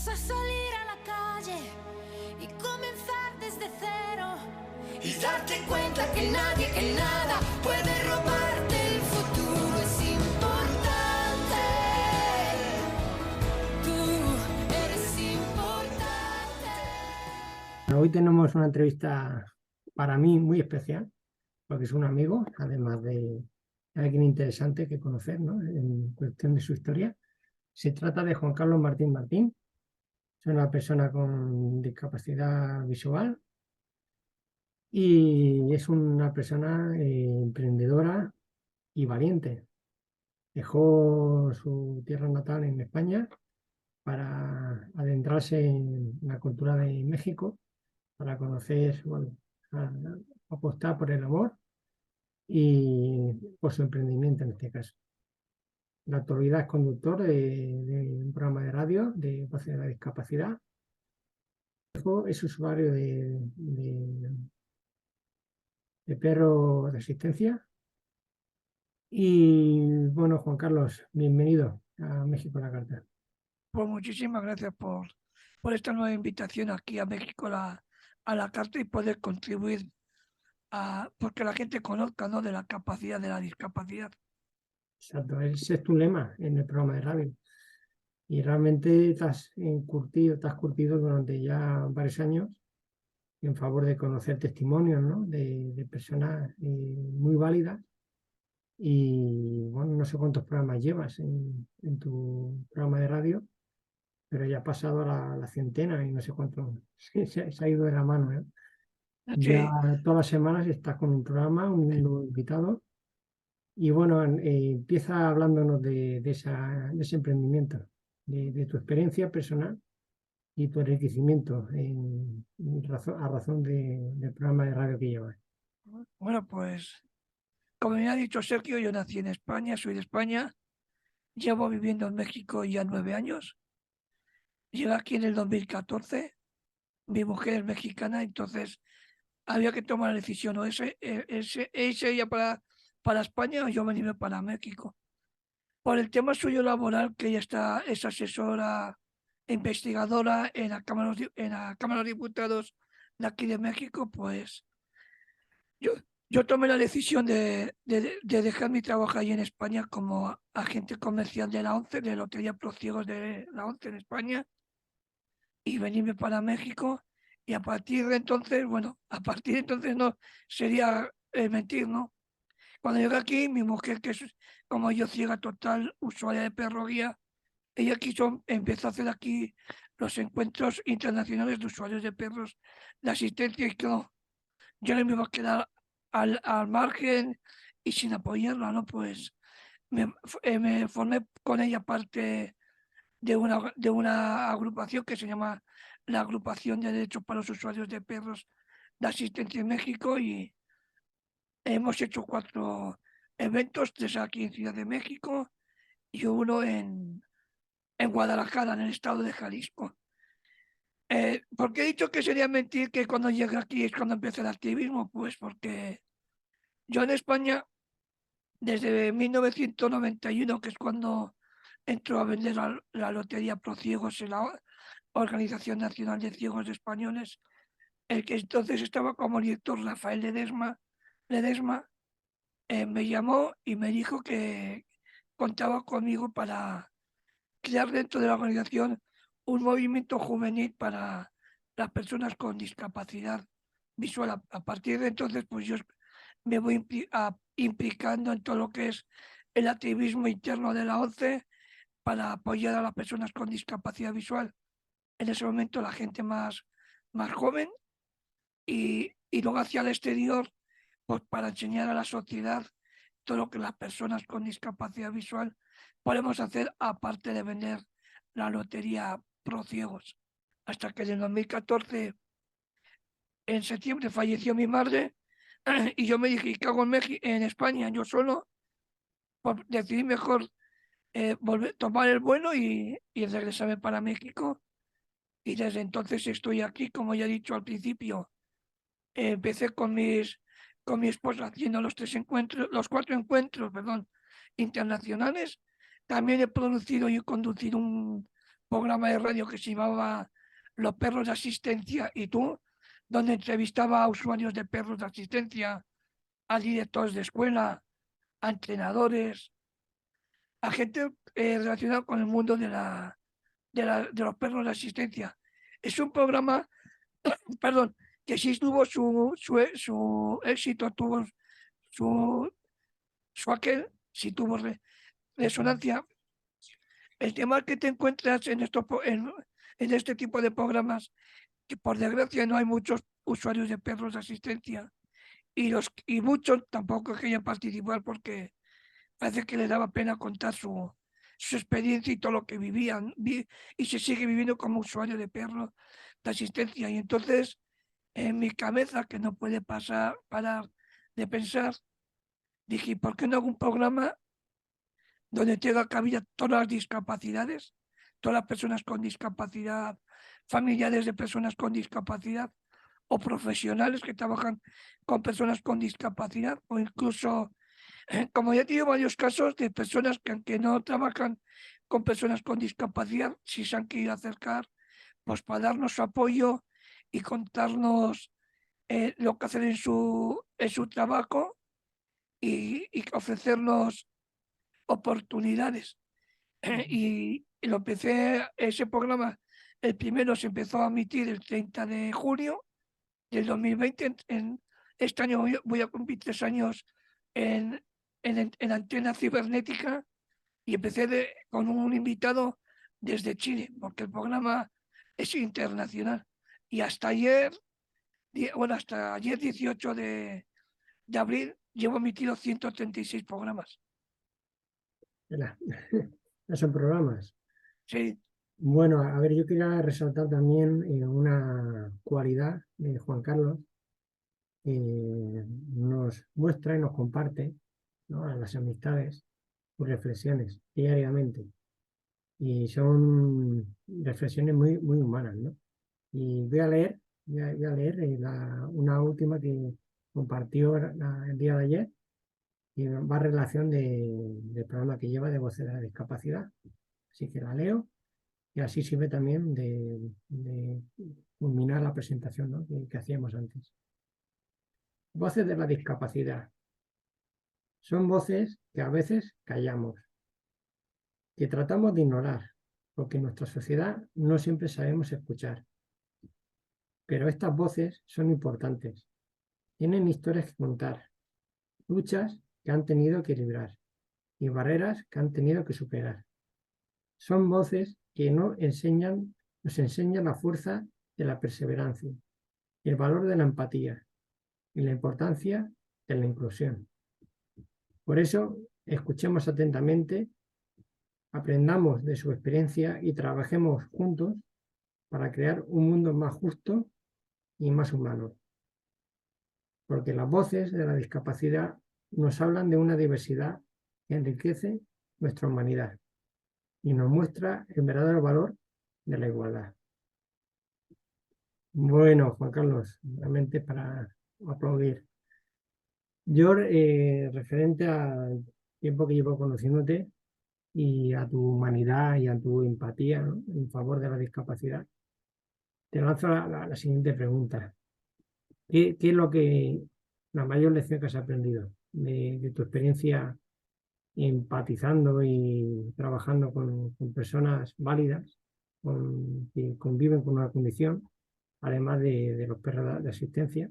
Vamos a salir a la calle y comenzar desde cero y darte cuenta que nadie, que nada puede robarte el futuro. Es importante, tú eres importante. Hoy tenemos una entrevista para mí muy especial, porque es un amigo, además de alguien interesante que conocer, ¿no?, en cuestión de su historia. Se trata de Juan Carlos Martín Martín. Es una persona con discapacidad visual y es una persona emprendedora y valiente. Dejó su tierra natal en España para adentrarse en la cultura de México, para conocer, bueno, apostar por el amor y por su emprendimiento en este caso. En la actualidad es conductor de un programa de radio de voces de la discapacidad. Es usuario de perro de asistencia. Y bueno, Juan Carlos, bienvenido a México la Carta. Pues muchísimas gracias por esta nueva invitación aquí a México a la Carta y poder contribuir a porque la gente conozca, ¿no?, de la capacidad, de la discapacidad. Exacto, ese es tu lema en el programa de radio. Y realmente te has curtido durante ya varios años en favor de conocer testimonios, ¿no?, de personas muy válidas. Y bueno, no sé cuántos programas llevas en tu programa de radio, pero ya ha pasado a la centena y no sé cuánto. Se ha ido de la mano, ¿eh? Sí, Ya todas las semanas estás con un programa, un nuevo invitado. Y bueno, empieza hablándonos de ese emprendimiento, de tu experiencia personal y tu enriquecimiento a razón del programa de radio que llevas. bueno, pues como me ha dicho Sergio, yo nací en España, soy de España, llevo viviendo en México ya 9 años. Llegué aquí en el 2014, mi mujer es mexicana, entonces había que tomar la decisión, o ese ya para España o yo venirme para México. Por el tema suyo laboral, que ella es asesora e investigadora en la Cámara de Diputados de aquí de México, pues yo tomé la decisión de dejar mi trabajo ahí en España como agente comercial de la ONCE, de Lotería Pro Ciegos de la ONCE en España, y venirme para México. Y a partir de entonces, bueno, a partir de entonces no sería mentir, ¿no? Cuando llegué aquí, mi mujer, que es como yo, ciega total, usuaria de perro guía, ella empezó a hacer aquí los encuentros internacionales de usuarios de perros de asistencia, y claro, yo no me iba a quedar al margen y sin apoyarla, ¿no? Pues me formé con ella parte de una agrupación que se llama la Agrupación de Derechos para los Usuarios de Perros de Asistencia en México, y hemos hecho 4 eventos, 3 aquí en Ciudad de México y uno en Guadalajara, en el estado de Jalisco. ¿Por qué he dicho que sería mentir que cuando llegué aquí es cuando empecé el activismo? Pues porque yo en España, desde 1991, que es cuando entró a vender la Lotería Pro Ciegos en la Organización Nacional de Ciegos Españoles, el que entonces estaba como director, Rafael Ledesma, me llamó y me dijo que contaba conmigo para crear dentro de la organización un movimiento juvenil para las personas con discapacidad visual. A partir de entonces, pues yo me voy implicando en todo lo que es el activismo interno de la ONCE para apoyar a las personas con discapacidad visual. En ese momento la gente más joven, y luego hacia el exterior, pues para enseñar a la sociedad todo lo que las personas con discapacidad visual podemos hacer, aparte de vender la Lotería Pro Ciegos. Hasta que en el 2014, en septiembre, falleció mi madre, y yo me dije, ¿qué hago en España yo solo? Pues decidí mejor tomar el vuelo y regresarme para México. Y desde entonces estoy aquí, como ya he dicho al principio. Empecé con mi esposa haciendo los 4 encuentros, perdón, internacionales. También he producido y he conducido un programa de radio que se llamaba Los perros de asistencia y tú, donde entrevistaba a usuarios de perros de asistencia, a directores de escuela, a entrenadores, a gente relacionada con el mundo de los perros de asistencia. Es un programa, perdón, que sí tuvo su éxito, tuvo su aquel, sí tuvo resonancia. El tema que te encuentras en este tipo de programas, que por desgracia no hay muchos usuarios de perros de asistencia y muchos tampoco querían participar porque parece que les daba pena contar su experiencia y todo lo que vivían y se sigue viviendo como usuario de perros de asistencia. Y entonces, en mi cabeza, que no puede parar de pensar, dije, ¿por qué no hago un programa donde tenga cabida todas las discapacidades, todas las personas con discapacidad, familiares de personas con discapacidad o profesionales que trabajan con personas con discapacidad o incluso, como ya he tenido varios casos de personas que aunque no trabajan con personas con discapacidad, sí se han querido acercar pues para darnos su apoyo y contarnos lo que hacen en su trabajo y ofrecernos oportunidades. Y lo empecé, ese programa, el primero se empezó a emitir el 30 de junio del 2020. Este año voy a cumplir 3 años en Antena Cibernética y empecé con un invitado desde Chile, porque el programa es internacional. Y hasta ayer, hasta ayer 18 de abril, llevo emitido 136 programas. No son programas. Sí. Bueno, a ver, yo quería resaltar también una cualidad de Juan Carlos que nos muestra y nos comparte, ¿no?, a las amistades sus reflexiones diariamente. Y son reflexiones muy, muy humanas, ¿no? Y voy a leer una última que compartió el día de ayer y va a relación del programa que lleva de Voces de la Discapacidad. Así que la leo y así sirve también de culminar la presentación, ¿no?, que hacíamos antes. Voces de la discapacidad. Son voces que a veces callamos, que tratamos de ignorar, porque en nuestra sociedad no siempre sabemos escuchar. Pero estas voces son importantes. Tienen historias que contar, luchas que han tenido que librar y barreras que han tenido que superar. Son voces que nos enseñan la fuerza de la perseverancia, el valor de la empatía y la importancia de la inclusión. Por eso, escuchemos atentamente, aprendamos de su experiencia y trabajemos juntos para crear un mundo más justo y más humano. Porque las voces de la discapacidad nos hablan de una diversidad que enriquece nuestra humanidad y nos muestra el verdadero valor de la igualdad. Bueno, Juan Carlos, realmente para aplaudir. Yo, referente al tiempo que llevo conociéndote y a tu humanidad y a tu empatía, ¿no?, en favor de la discapacidad, te lanzo la siguiente pregunta. ¿Qué es la mayor lección que has aprendido de tu experiencia empatizando y trabajando con personas válidas que conviven con una condición, además de los perros de asistencia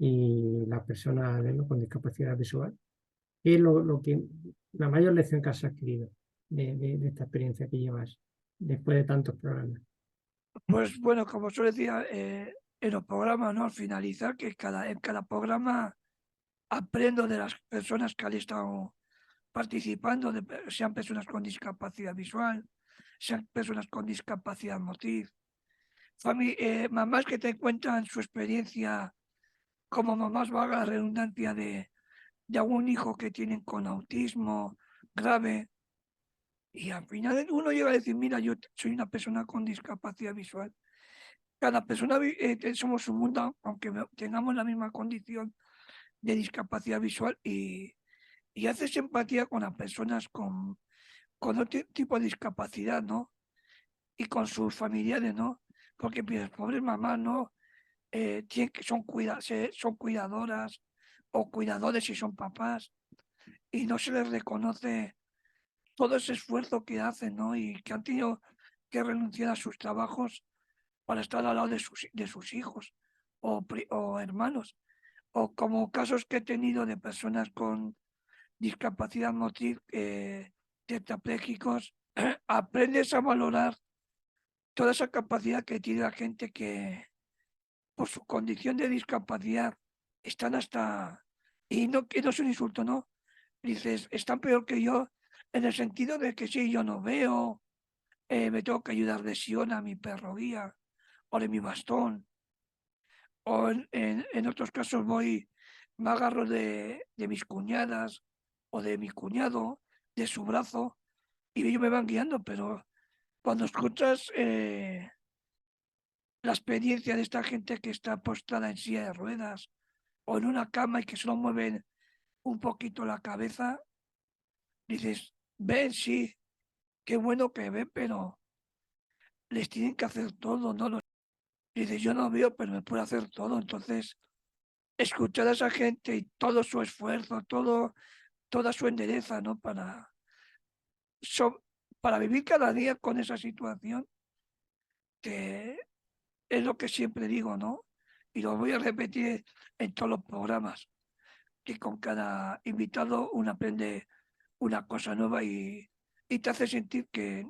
y las personas con discapacidad visual? ¿Qué es la mayor lección que has adquirido de esta experiencia que llevas después de tantos programas? Pues bueno, como yo decía en los programas, ¿no?, al finalizar, que en cada programa aprendo de las personas que han estado participando, sean personas con discapacidad visual, sean personas con discapacidad motriz, mamás que te cuentan su experiencia como mamás, valga la redundancia, de algún hijo que tienen con autismo grave. Y al final uno llega a decir, mira, yo soy una persona con discapacidad visual. Cada persona somos un mundo, aunque tengamos la misma condición de discapacidad visual y haces empatía con las personas con otro tipo de discapacidad, ¿no? y con sus familiares, ¿no? Porque pues, pobres mamás, ¿no? Son cuidadoras o cuidadores si son papás y no se les reconoce todo ese esfuerzo que hacen, ¿no? Y que han tenido que renunciar a sus trabajos para estar al lado de sus hijos o hermanos. O como casos que he tenido de personas con discapacidad motriz, tetraplégicos, aprendes a valorar toda esa capacidad que tiene la gente que por su condición de discapacidad están hasta, y no, que no es un insulto, ¿no? Dices, están peor que yo en el sentido de que si yo no veo, me tengo que ayudar de Sion a mi perro guía o de mi bastón, o en otros casos me agarro de mis cuñadas o de mi cuñado, de su brazo, y ellos me van guiando, pero cuando escuchas la experiencia de esta gente que está postrada en silla de ruedas o en una cama y que solo mueven un poquito la cabeza, dices, ven, sí, qué bueno que ven, pero les tienen que hacer todo, ¿no? Dices, yo no veo, pero me puedo hacer todo. Entonces, escuchar a esa gente y todo su esfuerzo, toda su endereza, ¿no? So- para vivir cada día con esa situación, que es lo que siempre digo, ¿no? Y lo voy a repetir en todos los programas, que con cada invitado uno aprende una cosa nueva y te hace sentir que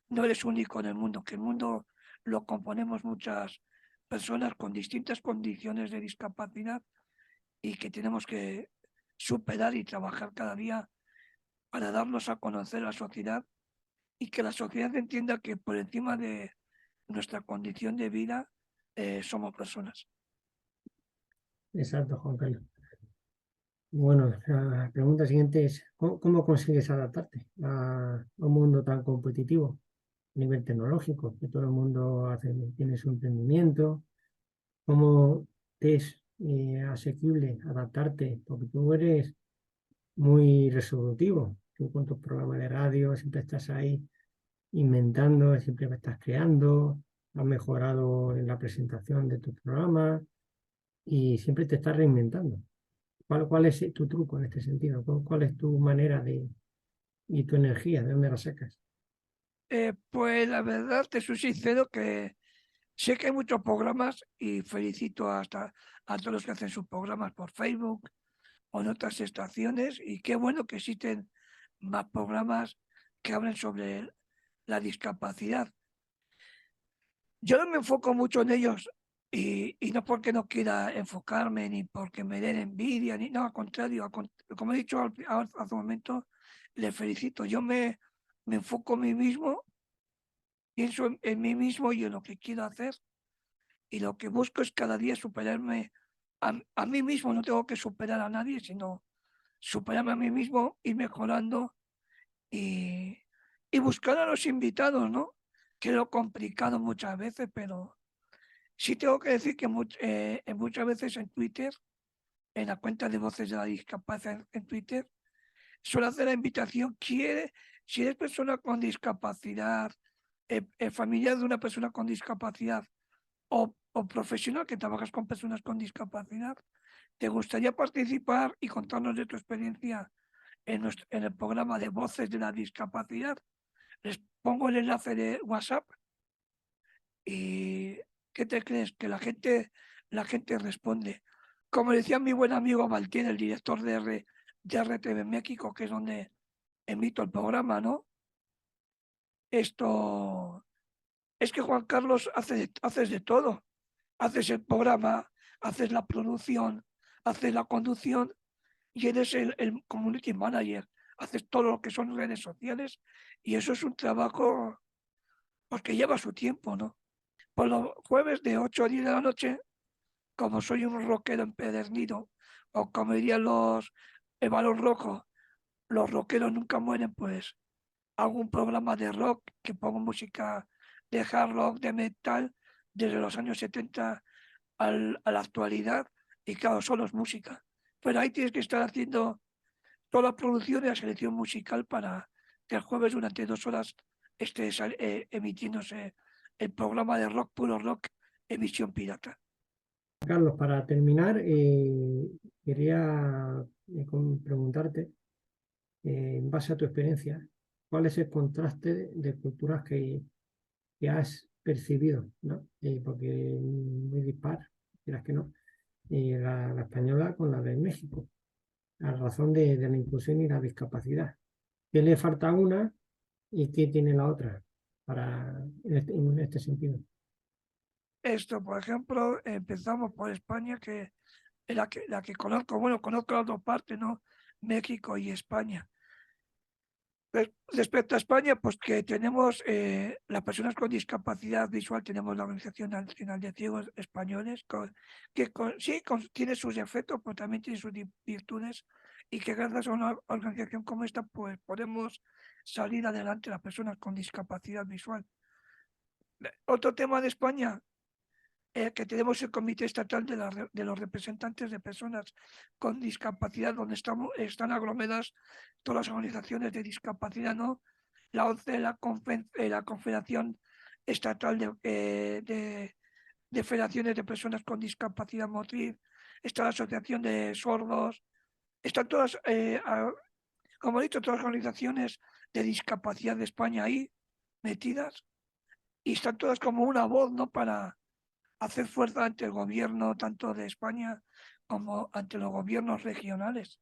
no eres único en el mundo, que el mundo lo componemos muchas personas con distintas condiciones de discapacidad y que tenemos que superar y trabajar cada día para darnos a conocer a la sociedad y que la sociedad entienda que por encima de nuestra condición de vida somos personas. Exacto, Juan Carlos. Bueno, la pregunta siguiente es, ¿cómo consigues adaptarte a un mundo tan competitivo a nivel tecnológico? Que todo el mundo tiene su emprendimiento. ¿Cómo te es asequible adaptarte? Porque tú eres muy resolutivo. Tú con tus programas de radio siempre estás ahí inventando, siempre estás creando, has mejorado en la presentación de tu programa y siempre te estás reinventando. ¿Cuál es tu truco en este sentido? ¿Cuál es tu manera y tu energía? ¿De dónde la sacas? Pues la verdad, te soy sincero que sé que hay muchos programas y felicito hasta a todos los que hacen sus programas por Facebook o en otras estaciones y qué bueno que existen más programas que hablen sobre la discapacidad. Yo no me enfoco mucho en ellos y no porque no quiera enfocarme ni porque me den envidia, ni no, al contrario, como he dicho hace un momento, le felicito. Me enfoco en mí mismo, pienso en mí mismo y en lo que quiero hacer y lo que busco es cada día superarme a mí mismo, no tengo que superar a nadie, sino superarme a mí mismo, ir mejorando y, y buscar a los invitados, ¿no? Que es lo complicado muchas veces, pero sí tengo que decir que muchas veces en Twitter, en la cuenta de Voces de la Discapacidad en Twitter, suelo hacer la invitación, si eres persona con discapacidad, familiar de una persona con discapacidad o profesional que trabajas con personas con discapacidad, ¿te gustaría participar y contarnos de tu experiencia en el programa de Voces de la Discapacidad? Les pongo el enlace de WhatsApp y ¿qué te crees? Que la gente responde. Como decía mi buen amigo Valtier, el director de RTV México, que es donde emito el programa, ¿no? Esto es que Juan Carlos haces de todo. Haces el programa, haces la producción, haces la conducción y eres el community manager. Haces todo lo que son redes sociales y eso es un trabajo porque lleva su tiempo, ¿no? Por los jueves de 8 a 10 de la noche, como soy un rockero empedernido, o como dirían el balón rojo, los rockeros nunca mueren, pues hago un programa de rock que pongo música de hard rock, de metal, desde los años 70 a la actualidad, y claro, solo es música. Pero ahí tienes que estar haciendo toda la producción y la selección musical para que el jueves durante 2 horas esté emitiéndose el programa de rock, puro rock, emisión pirata. Carlos, para terminar, quería preguntarte, en base a tu experiencia, ¿cuál es el contraste de culturas que has percibido, ¿no? Porque muy dispar, quieras que no, la española con la de México, a razón de la inclusión y la discapacidad. ¿Qué le falta a una y qué tiene la otra en este sentido? Esto, por ejemplo, empezamos por España, que es la que conozco, bueno, conozco las dos partes, ¿no? México y España. Respecto a España, pues que tenemos las personas con discapacidad visual, tenemos la Organización Nacional de Ciegos Españoles, sí, tiene sus defectos, pero también tiene sus virtudes, y que gracias a una organización como esta, pues podemos salir adelante las personas con discapacidad visual. Otro tema de España, que tenemos el Comité Estatal de los Representantes de Personas con Discapacidad, donde están aglomeradas todas las organizaciones de discapacidad, ¿no? La ONCE, la Confederación Estatal de Federaciones de Personas con Discapacidad Motriz, está la Asociación de Sordos, están todas, como he dicho, todas las organizaciones de discapacidad de España ahí metidas, y están todas como una voz, ¿no? Para hacer fuerza ante el gobierno tanto de España como ante los gobiernos regionales.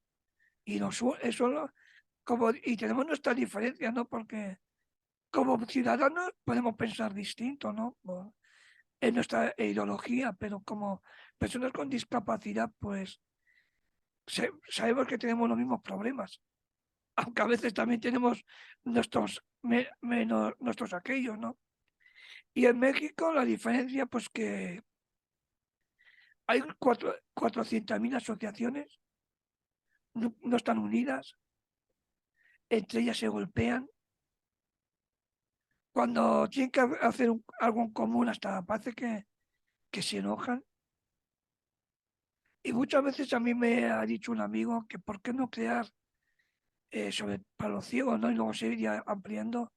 Y y tenemos nuestras diferencias, ¿no? Porque como ciudadanos podemos pensar distinto, ¿no? En nuestra ideología, pero como personas con discapacidad, pues sabemos que tenemos los mismos problemas, aunque a veces también tenemos nuestros aquellos, ¿no? Y en México la diferencia, pues que hay 400.000 asociaciones, no están unidas, entre ellas se golpean. Cuando tienen que hacer algo en común, hasta parece que se enojan. Y muchas veces a mí me ha dicho un amigo que por qué no crear para los ciegos, ¿no? Y luego se iría ampliando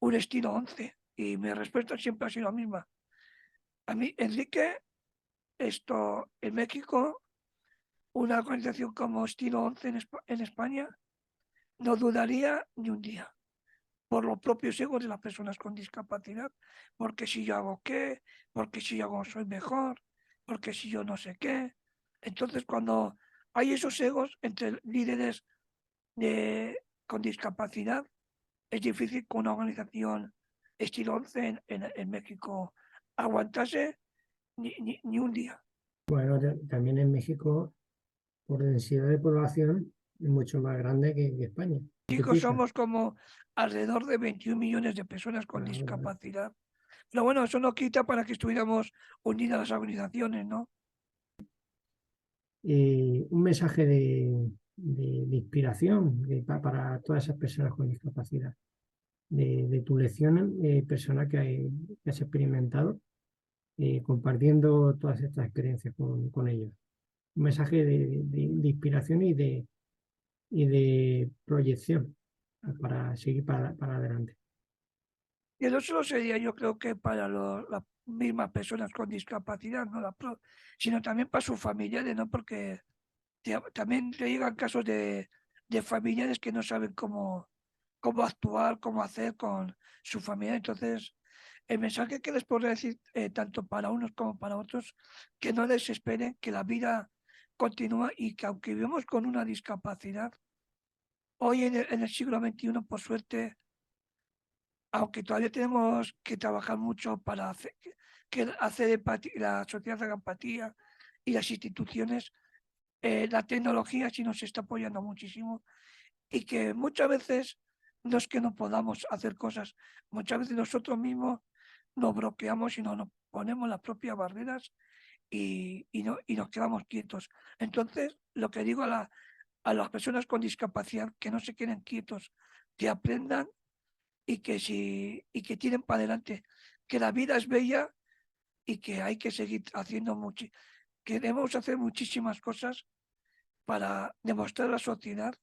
un estilo 11. Y mi respuesta siempre ha sido la misma. A mí, Enrique, en México, una organización como Estilo 11 en España, no dudaría ni un día por los propios egos de las personas con discapacidad, porque si yo hago qué, porque si yo hago soy mejor, porque si yo no sé qué. Entonces, cuando hay esos egos entre líderes con discapacidad, es difícil que una organización estilo 11 en México aguantase ni un día. Bueno, también en México, por densidad de población, es mucho más grande que España. México somos como alrededor de 21 millones de personas con discapacidad. Pero bueno, eso no quita para que estuviéramos unidas las organizaciones, ¿no? Un mensaje de inspiración para todas esas personas con discapacidad, de tu lección personal que has experimentado, compartiendo todas estas experiencias con ellos. Un mensaje de inspiración y de proyección para seguir para adelante. Y no solo sería, yo creo que para las mismas personas con discapacidad, ¿no? Sino también para sus familiares, ¿no? Porque también te llegan casos de familiares que no saben cómo actuar, cómo hacer con su familia. Entonces, el mensaje que les puedo decir, tanto para unos como para otros, que no desesperen, que la vida continúa y que aunque vivimos con una discapacidad, hoy en el siglo XXI, por suerte, aunque todavía tenemos que trabajar mucho para hacer la sociedad haga empatía y las instituciones, la tecnología sí nos está apoyando muchísimo, y que muchas veces no es que no podamos hacer cosas, muchas veces nosotros mismos nos bloqueamos y nos ponemos las propias barreras y nos quedamos quietos. Entonces, lo que digo a las personas con discapacidad que no se queden quietos, que aprendan y que tiren para adelante, que la vida es bella y que hay que seguir haciendo que debemos hacer muchísimas cosas para demostrar a la sociedad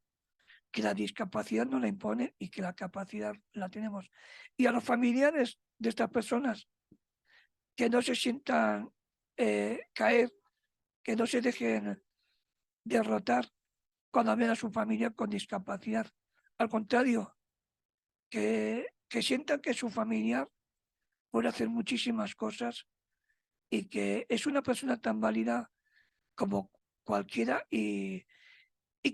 que la discapacidad no la impone y que la capacidad la tenemos. Y a los familiares de estas personas, que no se sientan caer, que no se dejen derrotar cuando ven a su familia con discapacidad. Al contrario, que sientan que su familiar puede hacer muchísimas cosas y que es una persona tan válida como cualquiera y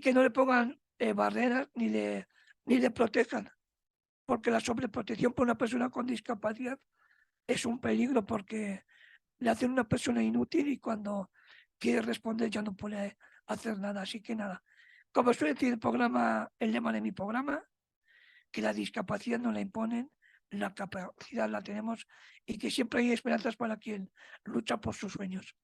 que no le pongan barreras ni le protejan, porque la sobreprotección por una persona con discapacidad es un peligro, porque le hacen una persona inútil y cuando quiere responder ya no puede hacer nada. Así que nada, como suele decir el lema de mi programa, que la discapacidad no la imponen, la capacidad la tenemos y que siempre hay esperanzas para quien lucha por sus sueños.